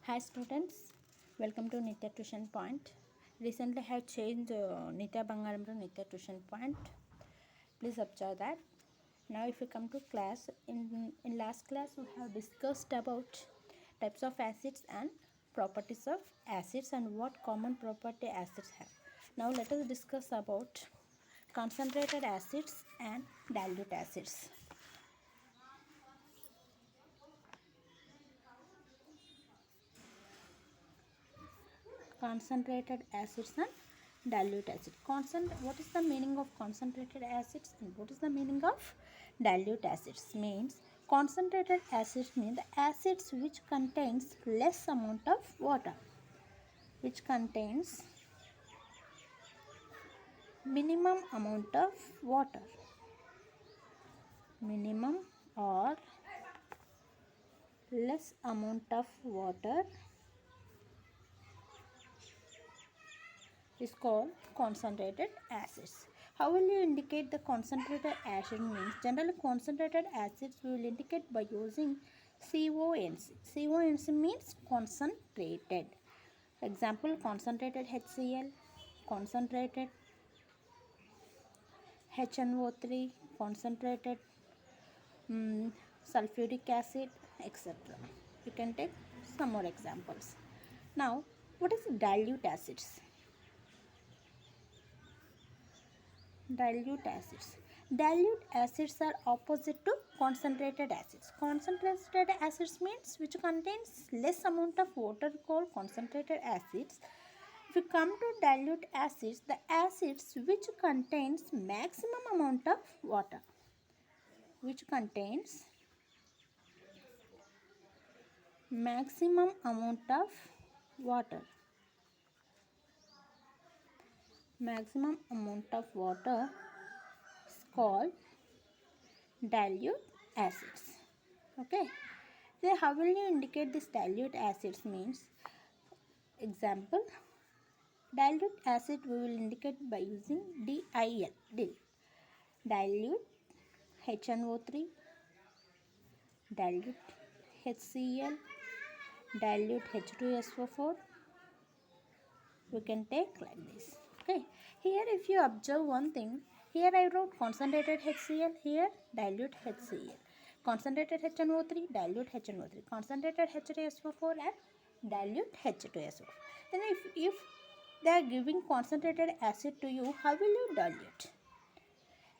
Hi students, welcome to Nitya Tuition Point. Recently I have changed Nitya Bangaram to Nitya Tuition Point. Please observe that. Now if you come to class, in last class we have discussed about types of acids and properties of acids and what common property acids have. Now let us discuss about concentrated acids and dilute acids. Concentrated acids and dilute acid. What is the meaning of concentrated acids and what is the meaning of dilute acids? Means concentrated acids mean the acids which contains less amount of water, which contains minimum amount of water, minimum or less amount of water is called concentrated acids. How will you indicate the concentrated acid means? Generally concentrated acids we will indicate by using CONC. CONC means concentrated. Example concentrated HCl, concentrated HNO3, concentrated sulfuric acid, etc. You can take some more examples. Now, what is dilute acids? Dilute acids. Dilute acids are opposite to concentrated acids. Concentrated acids means which contains less amount of water called concentrated acids. If you come to dilute acids, the acids which contains maximum amount of water, which contains maximum amount of water, maximum amount of water is called dilute acids. Okay, then how will you indicate this dilute acids means? Example, dilute acid we will indicate by using DIL, DIL. Dilute HNO3, dilute HCl, dilute H2SO4. We can take like this. Okay, here if you observe one thing, here I wrote concentrated HCl, here dilute HCl. Concentrated HNO3, dilute HNO3. Concentrated H2SO4 and dilute H2SO4. Then if they are giving concentrated acid to you, how will you dilute?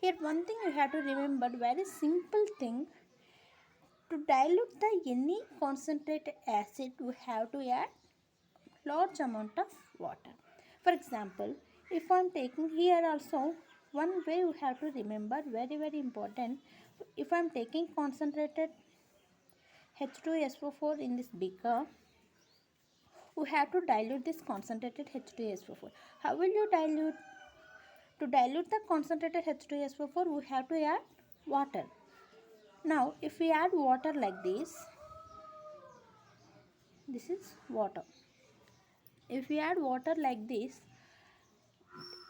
Here one thing you have to remember, very simple thing. To dilute the any concentrated acid, we have to add large amount of water. For example, if I am taking here also, one way you have to remember, very important. If I am taking concentrated H2SO4 in this beaker, we have to dilute this concentrated H2SO4. How will you dilute? To dilute the concentrated H2SO4, we have to add water. Now, if we add water like this is water. If we add water like this,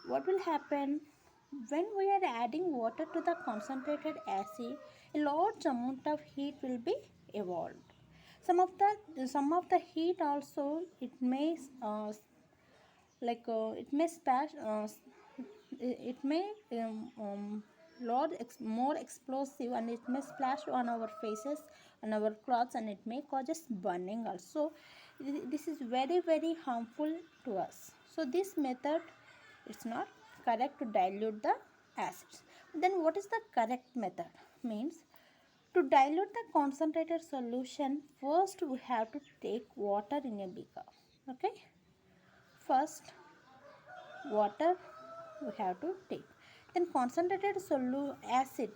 what will happen? When we are adding water to the concentrated acid, a large amount of heat will be evolved. Some of the heat also it may it may splash it may more explosive and it may splash on our faces, on our clothes, and it may cause us burning also. This is very harmful to us. So this method it's not correct to dilute the acids. Then what is the correct method? Means to dilute the concentrated solution, first we have to take water in a beaker. Okay, first water we have to take, then concentrated acid,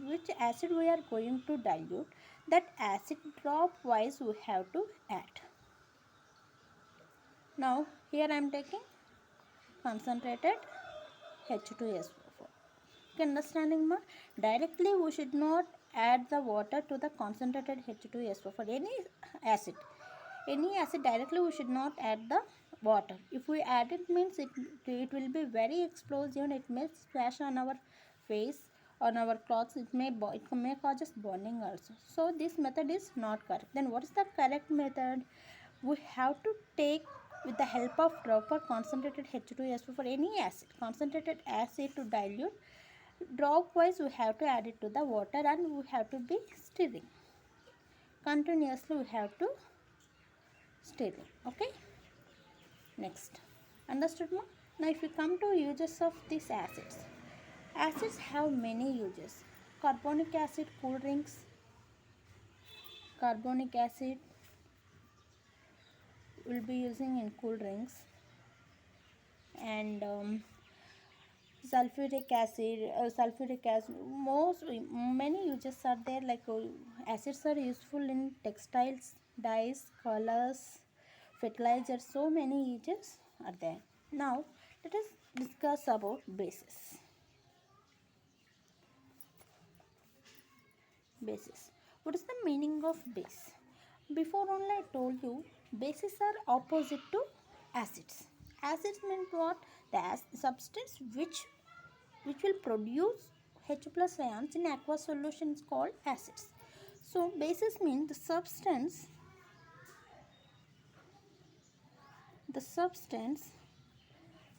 which acid we are going to dilute, that acid drop wise we have to add. Now here I am taking concentrated H2SO4. Okay, understanding ma? Directly we should not add the water to the concentrated H2SO4. Any acid directly we should not add the water. If we add it means it will be very explosive and it may splash on our face, on our clothes. It may cause us burning also. So this method is not correct. Then what is the correct method? we have to take with the help of proper concentrated H2SO for any acid, concentrated acid to dilute. Drop wise we have to add it to the water and we have to be stirring. Continuously we have to stirring. Okay. Next. Understood ma? Now if we come to uses of these acids. Acids have many uses. Carbonic acid, cool drinks. Carbonic acid will be using in cool drinks. And sulfuric acid, many uses are there, like acids are useful in textiles, dyes, colors, fertilizers, so many uses are there. Now let us discuss about bases. What is the meaning of base? Before only I told you bases are opposite to acids. Acids mean what? The substance which will produce H plus ions in aqueous solution is called acids. So bases mean the substance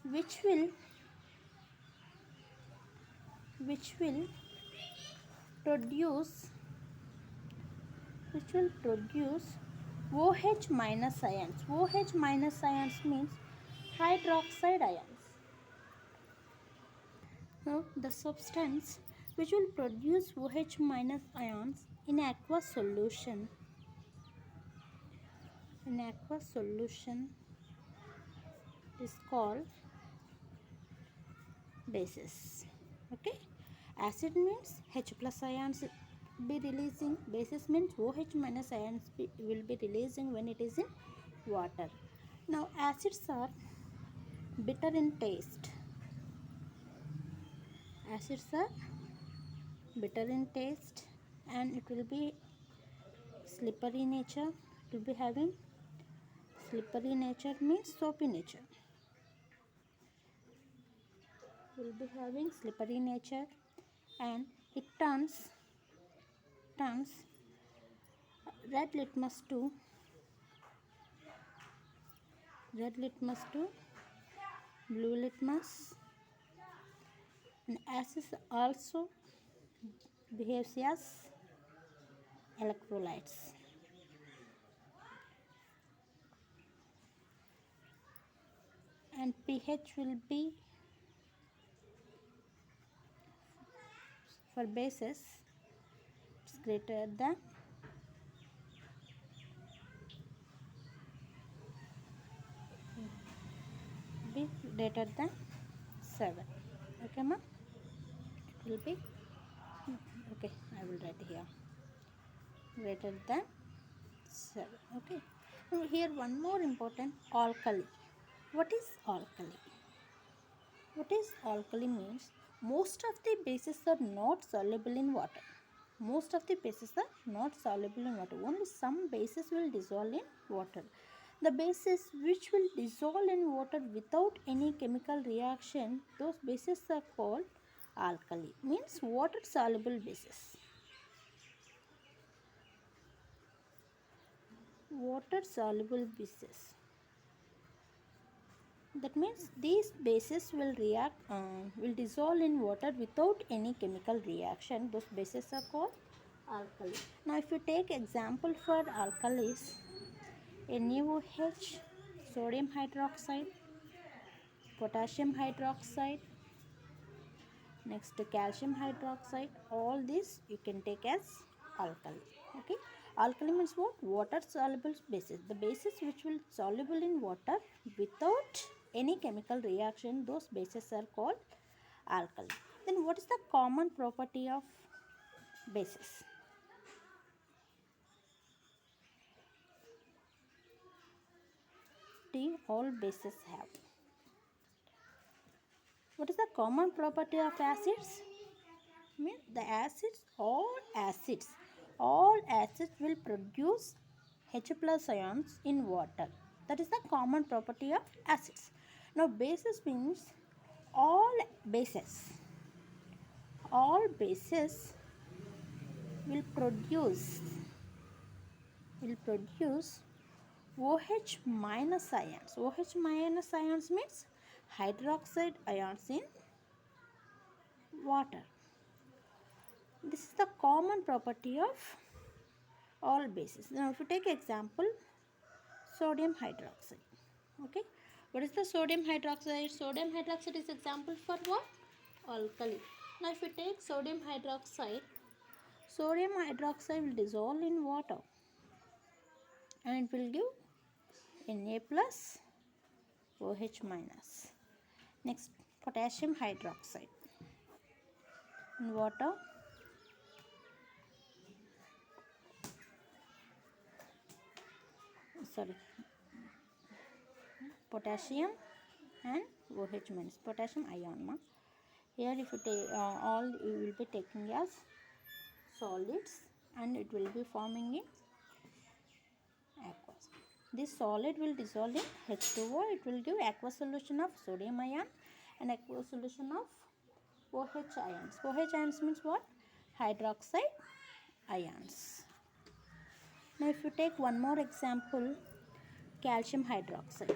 which will produce OH minus ions. OH minus ions means hydroxide ions. Now the substance which will produce OH minus ions in aqueous solution is called bases. Okay. Acid means H plus ions be releasing. Bases means OH minus ions will be releasing when it is in water. Now acids are bitter in taste. Acids are bitter in taste and it will be slippery nature. It will be having slippery nature means soapy nature. Will be having slippery nature and it turns red litmus to blue litmus, and acid also behaves as electrolytes. And pH will be for bases it's greater than be greater than 7. Okay ma? It will be okay, I will write here greater than 7. Okay. Now here one more important, alkali. What is alkali? What is alkali means most of the bases are not soluble in water. Most of the bases are not soluble in water. Only some bases will dissolve in water. The bases which will dissolve in water without any chemical reaction, those bases are called alkali. Means water soluble bases. Water soluble bases. That means these bases will dissolve in water without any chemical reaction. Those bases are called alkali. Now if you take example for alkalis, NaOH, sodium hydroxide, potassium hydroxide, next calcium hydroxide, all this you can take as alkali. Okay. Alkali means what? Water soluble bases. The bases which will soluble in water without any chemical reaction, those bases are called alkali. Then what is the common property of bases? All bases have. What is the common property of acids? Means the all acids will produce H plus ions in water. That is the common property of acids. Now bases means all bases will produce OH minus ions. OH minus ions means hydroxide ions in water. This is the common property of all bases. Now if you take example, sodium hydroxide. Okay, what is the sodium hydroxide? Sodium hydroxide is example for what? Alkali. Now if you take sodium hydroxide will dissolve in water and it will give Na plus OH minus. Next, potassium hydroxide in water potassium and OH minus, potassium ion. Here if you take all, you will be taking as solids and it will be forming in aqueous. This solid will dissolve in H2O. It will give aqueous solution of sodium ion and aqueous solution of OH ions. OH ions means what? Hydroxide ions. Now if you take one more example, calcium hydroxide.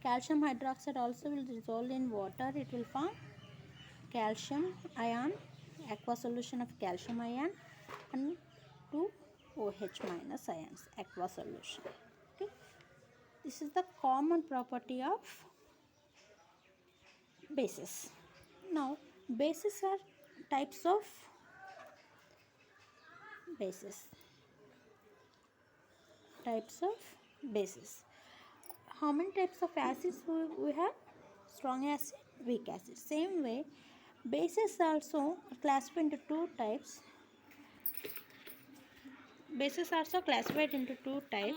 Calcium hydroxide also will dissolve in water. It will form calcium ion, aqueous solution of calcium ion and 2 OH minus ions, aqueous solution. Okay. This is the common property of bases. Now bases are types of bases. Types of bases. How many types of acids we have? Strong acid, weak acid. Same way, bases also are classified into two types. Bases also classified into two types.